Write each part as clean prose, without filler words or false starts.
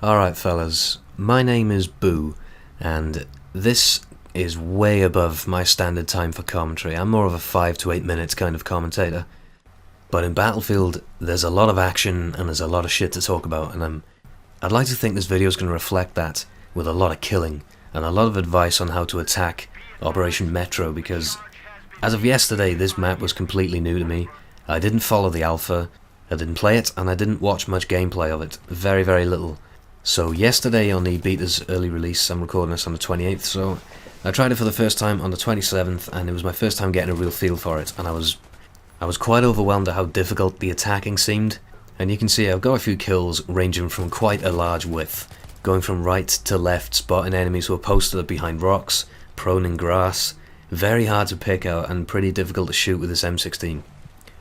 Alright fellas, my name is Boo, and this is way above my standard time for commentary. I'm more of a 5 to 8 minutes kind of commentator. But in Battlefield, there's a lot of action and there's a lot of shit to talk about, and I'd like to think this video is going to reflect that with a lot of killing and a lot of advice on how to attack Operation Metro, because as of yesterday this map was completely new to me. I didn't follow the alpha, I didn't play it, and I didn't watch much gameplay of it. Very, very little. So yesterday on the beta's early release, I'm recording this on the 28th, so I tried it for the first time on the 27th, and it was my first time getting a real feel for it, and I was quite overwhelmed at how difficult the attacking seemed. And you can see I've got a few kills ranging from quite a large width, going from right to left, spotting enemies who are posted up behind rocks, prone in grass. Very hard to pick out and pretty difficult to shoot with this M16.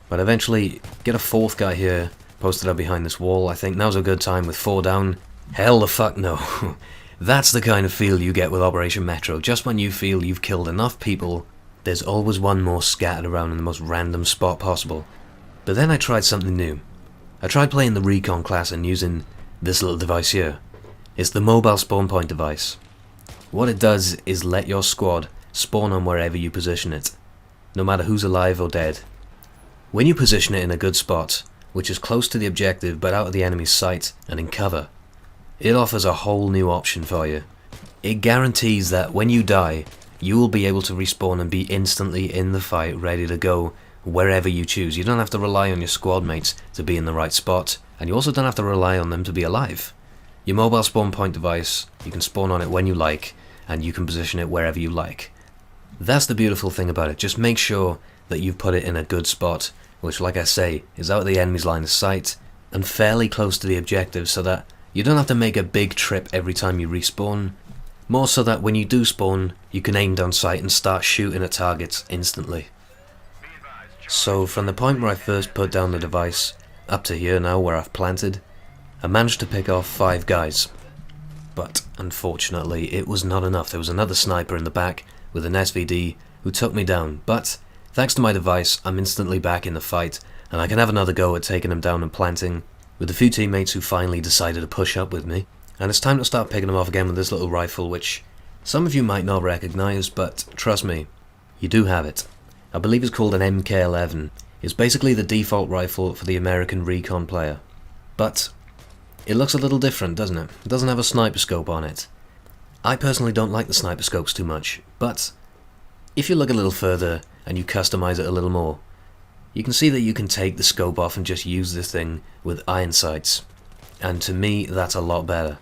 But eventually get a fourth guy here posted up behind this wall. I think now's a good time with 4 down. Hell the fuck no. That's the kind of feel you get with Operation Metro. Just when you feel you've killed enough people, there's always one more scattered around in the most random spot possible. But then I tried something new. I tried playing the Recon class and using this little device here. It's the mobile spawn point device. What it does is let your squad spawn on wherever you position it, no matter who's alive or dead. When you position it in a good spot, which is close to the objective but out of the enemy's sight and in cover, it offers a whole new option for you. It guarantees that when you die, you will be able to respawn and be instantly in the fight, ready to go wherever you choose. You don't have to rely on your squad mates to be in the right spot, and you also don't have to rely on them to be alive. Your mobile spawn point device, you can spawn on it when you like, and you can position it wherever you like. That's the beautiful thing about it. Just make sure that you've put it in a good spot, which, like I say, is out of the enemy's line of sight and fairly close to the objective, so that you don't have to make a big trip every time you respawn. More so that when you do spawn, you can aim down sight and start shooting at targets instantly. So from the point where I first put down the device, up to here now where I've planted, I managed to pick off 5 guys. But unfortunately it was not enough. There was another sniper in the back with an SVD who took me down, but thanks to my device I'm instantly back in the fight, and I can have another go at taking him down and planting, with a few teammates who finally decided to push up with me. And it's time to start picking them off again with this little rifle, which some of you might not recognise, but trust me, you do have it. I believe it's called an MK11. It's basically the default rifle for the American Recon player. But it looks a little different, doesn't it? It doesn't have a sniper scope on it. I personally don't like the sniper scopes too much, but if you look a little further and you customise it a little more, you can see that you can take the scope off and just use this thing with iron sights. And to me, that's a lot better.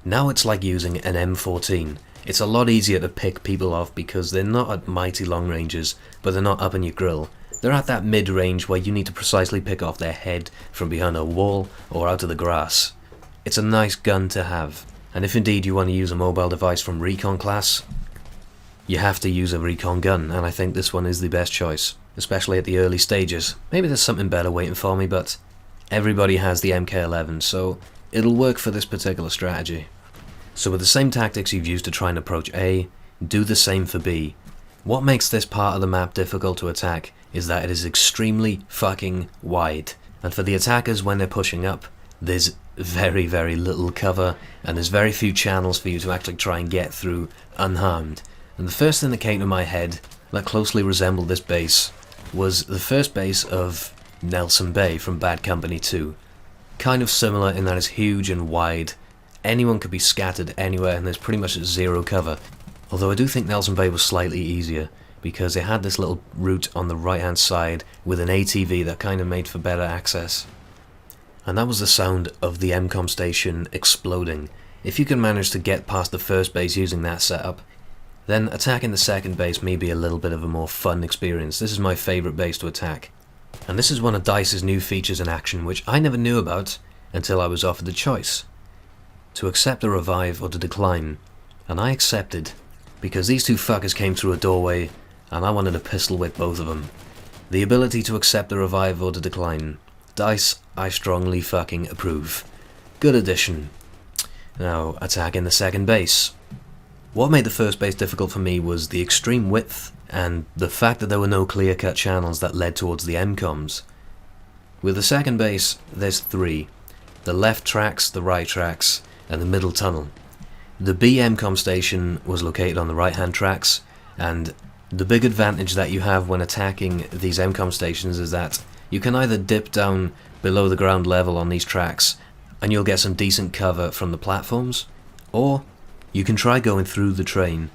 Now it's like using an M14. It's a lot easier to pick people off because they're not at mighty long ranges, but they're not up in your grill. They're at that mid-range where you need to precisely pick off their head from behind a wall or out of the grass. It's a nice gun to have. And if indeed you want to use a mobile device from Recon class, you have to use a Recon gun, and I think this one is the best choice, especially at the early stages. Maybe there's something better waiting for me, but everybody has the MK11, so it'll work for this particular strategy. So with the same tactics you've used to try and approach A, do the same for B. What makes this part of the map difficult to attack is that it is extremely fucking wide, and for the attackers when they're pushing up, there's very, very little cover, and there's very few channels for you to actually try and get through unharmed. And the first thing that came to my head that closely resembled this base was the first base of Nelson Bay from Bad Company 2. Kind of similar in that it's huge and wide. Anyone could be scattered anywhere and there's pretty much zero cover. Although I do think Nelson Bay was slightly easier because it had this little route on the right hand side with an ATV that kind of made for better access. And that was the sound of the MCOM station exploding. If you can manage to get past the first base using that setup, then attacking the second base may be a little bit of a more fun experience. This is my favourite base to attack. And this is one of DICE's new features in action which I never knew about until I was offered the choice. To accept a revive or to decline. And I accepted, because these two fuckers came through a doorway and I wanted to pistol whip both of them. The ability to accept a revive or to decline. DICE, I strongly fucking approve. Good addition. Now, attacking the second base. What made the first base difficult for me was the extreme width and the fact that there were no clear-cut channels that led towards the MCOMs. With the second base, there's 3. The left tracks, the right tracks, and the middle tunnel. The B MCOM station was located on the right hand tracks, and the big advantage that you have when attacking these MCOM stations is that you can either dip down below the ground level on these tracks and you'll get some decent cover from the platforms, or you can try going through the train,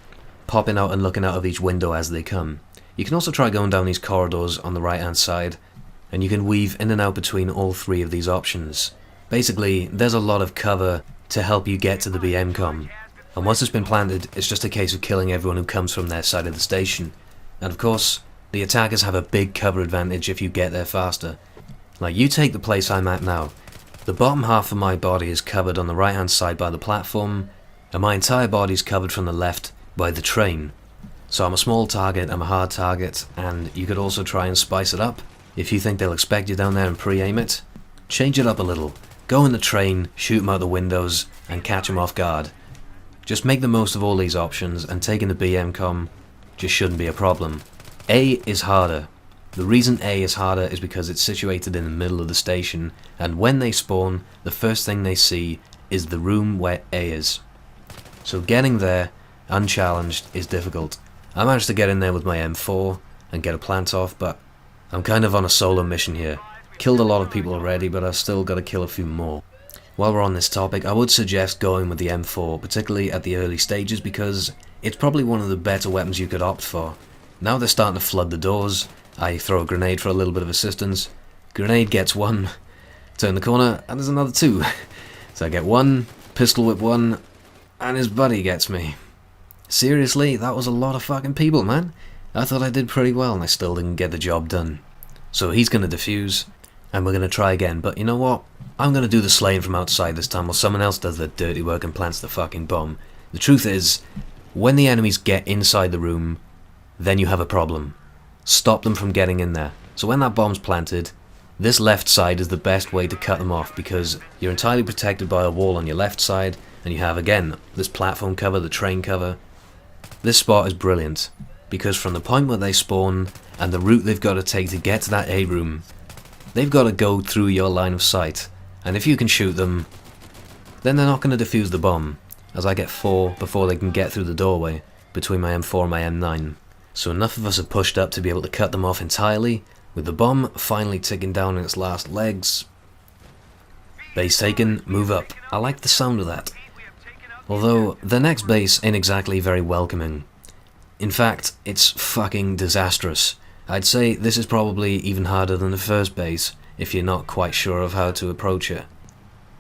popping out and looking out of each window as they come. You can also try going down these corridors on the right hand side, and you can weave in and out between all three of these options. Basically, there's a lot of cover to help you get to the B MCOM, and once it's been planted, it's just a case of killing everyone who comes from their side of the station. And of course, the attackers have a big cover advantage if you get there faster. Like, you take the place I'm at now. The bottom half of my body is covered on the right hand side by the platform, and my entire body is covered from the left by the train. So I'm a small target, I'm a hard target, and you could also try and spice it up. If you think they'll expect you down there and pre-aim it, change it up a little. Go in the train, shoot them out the windows, and catch them off guard. Just make the most of all these options, and taking the B MCOM just shouldn't be a problem. A is harder. The reason A is harder is because it's situated in the middle of the station, and when they spawn, the first thing they see is the room where A is. So getting there, unchallenged, is difficult. I managed to get in there with my M4 and get a plant off, but I'm kind of on a solo mission here. Killed a lot of people already, but I've still got to kill a few more. While we're on this topic, I would suggest going with the M4, particularly at the early stages, because it's probably one of the better weapons you could opt for. Now they're starting to flood the doors. I throw a grenade for a little bit of assistance. Grenade gets one, turn the corner, and there's another two. So I get one, pistol whip one, and his buddy gets me. Seriously, that was a lot of fucking people, man. I thought I did pretty well, and I still didn't get the job done. So he's gonna defuse, and we're gonna try again, but you know what? I'm gonna do the slaying from outside this time, while someone else does the dirty work and plants the fucking bomb. The truth is, when the enemies get inside the room, then you have a problem. Stop them from getting in there. So when that bomb's planted, this left side is the best way to cut them off, because you're entirely protected by a wall on your left side, and you have, again, this platform cover, the train cover. This spot is brilliant, because from the point where they spawn, and the route they've got to take to get to that A room, they've got to go through your line of sight, and if you can shoot them, then they're not going to defuse the bomb, as I get 4 before they can get through the doorway, between my M4 and my M9. So enough of us are pushed up to be able to cut them off entirely, with the bomb finally ticking down in its last legs. Base taken, move up. I like the sound of that. Although, the next base ain't exactly very welcoming. In fact, it's fucking disastrous. I'd say this is probably even harder than the first base, if you're not quite sure of how to approach it.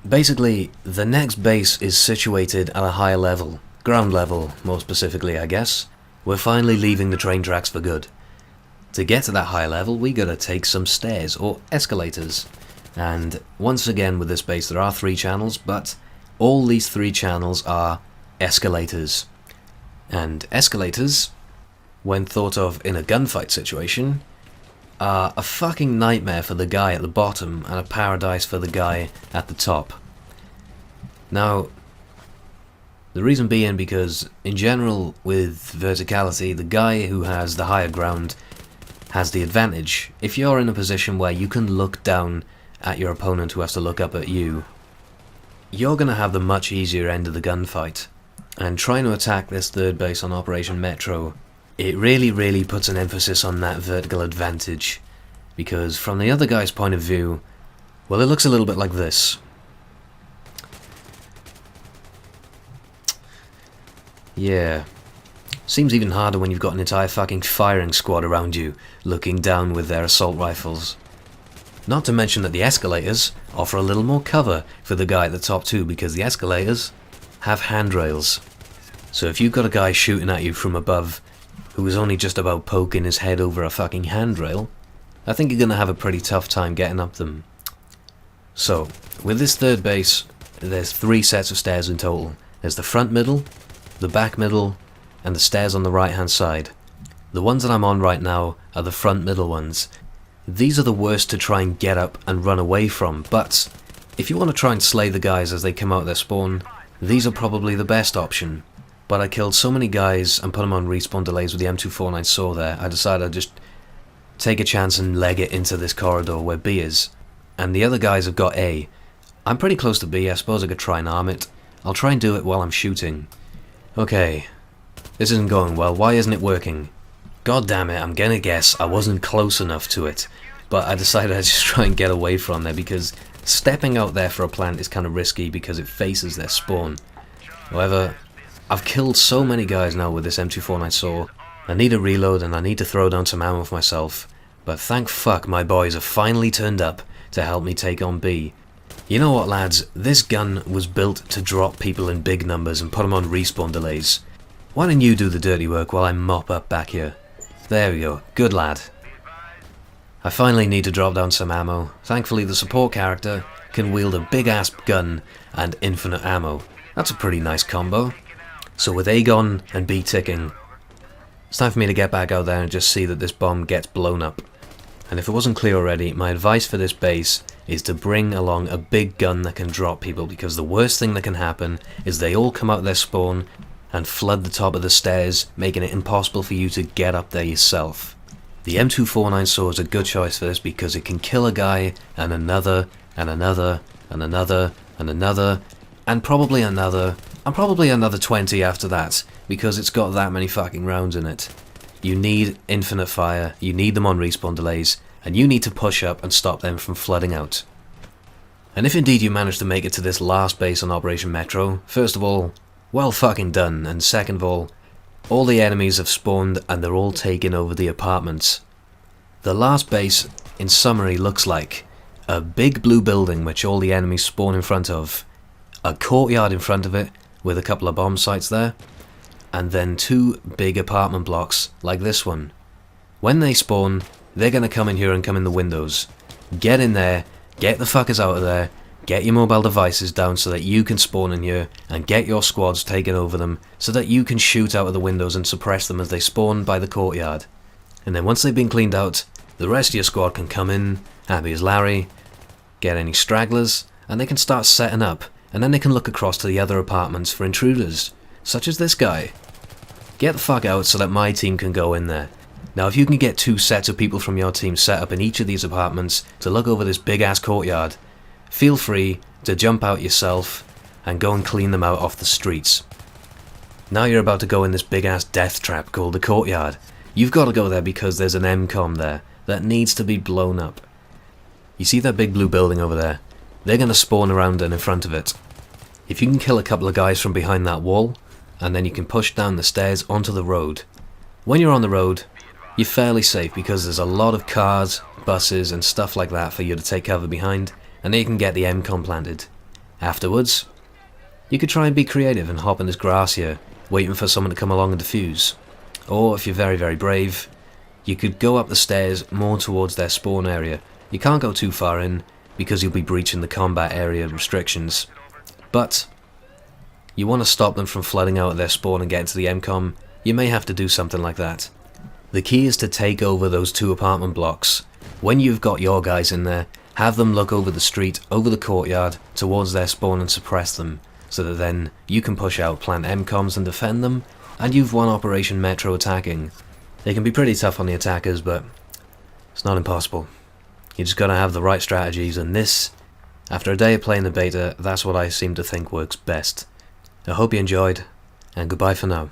Basically, the next base is situated at a higher level. Ground level, more specifically, I guess. We're finally leaving the train tracks for good. To get to that high level, we gotta take some stairs, or escalators. And once again with this base there are 3 channels, but all these 3 channels are escalators. And escalators, when thought of in a gunfight situation, are a fucking nightmare for the guy at the bottom and a paradise for the guy at the top. Now, the reason being because, in general, with verticality, the guy who has the higher ground has the advantage. If you're in a position where you can look down at your opponent who has to look up at you, you're going to have the much easier end of the gunfight. And trying to attack this third base on Operation Metro, it really puts an emphasis on that vertical advantage. Because from the other guy's point of view, well, it looks a little bit like this. Yeah. Seems even harder when you've got an entire fucking firing squad around you, looking down with their assault rifles. Not to mention that the escalators offer a little more cover for the guy at the top too, because the escalators have handrails. So if you've got a guy shooting at you from above who is only just about poking his head over a fucking handrail, I think you're gonna have a pretty tough time getting up them. So, with this third base, there's 3 sets of stairs in total. There's the front middle, the back middle, and the stairs on the right hand side. The ones that I'm on right now are the front middle ones. These are the worst to try and get up and run away from, but if you want to try and slay the guys as they come out their spawn, these are probably the best option. But I killed so many guys and put them on respawn delays with the M249 saw there, I decided I'd just take a chance and leg it into this corridor where B is. And the other guys have got A. I'm pretty close to B, I suppose I could try and arm it, I'll try and do it while I'm shooting. Okay, this isn't going well. Why isn't it working? God damn it, I'm gonna guess I wasn't close enough to it. But I decided I'd just try and get away from there, because stepping out there for a plant is kind of risky because it faces their spawn. However, I've killed so many guys now with this M249 saw. I need a reload and I need to throw down some ammo for myself. But thank fuck my boys have finally turned up to help me take on B. You know what, lads, this gun was built to drop people in big numbers and put them on respawn delays. Why don't you do the dirty work while I mop up back here? There we go, good lad. I finally need to drop down some ammo. Thankfully the support character can wield a big ass gun and infinite ammo. That's a pretty nice combo. So with Agon and B ticking, it's time for me to get back out there and just see that this bomb gets blown up. And if it wasn't clear already, my advice for this base is to bring along a big gun that can drop people, because the worst thing that can happen is they all come out their spawn and flood the top of the stairs, making it impossible for you to get up there yourself. The M249 saw is a good choice for this because it can kill a guy and another and another and another and another and probably another 20 after that, because it's got that many fucking rounds in it. You need infinite fire, you need them on respawn delays, and you need to push up and stop them from flooding out. And if indeed you manage to make it to this last base on Operation Metro, first of all, well fucking done, and second of all the enemies have spawned and they're all taking over the apartments. The last base, in summary, looks like a big blue building which all the enemies spawn in front of, a courtyard in front of it with a couple of bomb sites there, and then 2 big apartment blocks like this one. When they spawn, they're gonna come in here and come in the windows. Get in there, get the fuckers out of there, get your mobile devices down so that you can spawn in here, and get your squads taken over them so that you can shoot out of the windows and suppress them as they spawn by the courtyard. And then once they've been cleaned out, the rest of your squad can come in, happy as Larry, get any stragglers, and they can start setting up, and then they can look across to the other apartments for intruders, such as this guy. Get the fuck out so that my team can go in there. Now if you can get 2 sets of people from your team set up in each of these apartments to look over this big ass courtyard, feel free to jump out yourself and go and clean them out off the streets. Now you're about to go in this big ass death trap called the courtyard. You've got to go there because there's an MCOM there that needs to be blown up. You see that big blue building over there? They're going to spawn around and in front of it. If you can kill a couple of guys from behind that wall, and then you can push down the stairs onto the road. When you're on the road, you're fairly safe because there's a lot of cars, buses and stuff like that for you to take cover behind, and then you can get the MCOM planted. Afterwards, you could try and be creative and hop in this grass here, waiting for someone to come along and defuse. Or if you're very, very brave, you could go up the stairs more towards their spawn area. You can't go too far in because you'll be breaching the combat area restrictions. But you want to stop them from flooding out of their spawn and getting to the MCOM, you may have to do something like that. The key is to take over those 2 apartment blocks. When you've got your guys in there, have them look over the street, over the courtyard, towards their spawn and suppress them, so that then you can push out, plant MCOMs and defend them, and you've won Operation Metro attacking. They can be pretty tough on the attackers, but it's not impossible. You just gotta have the right strategies, and this, after a day of playing the beta, that's what I seem to think works best. I hope you enjoyed, and goodbye for now.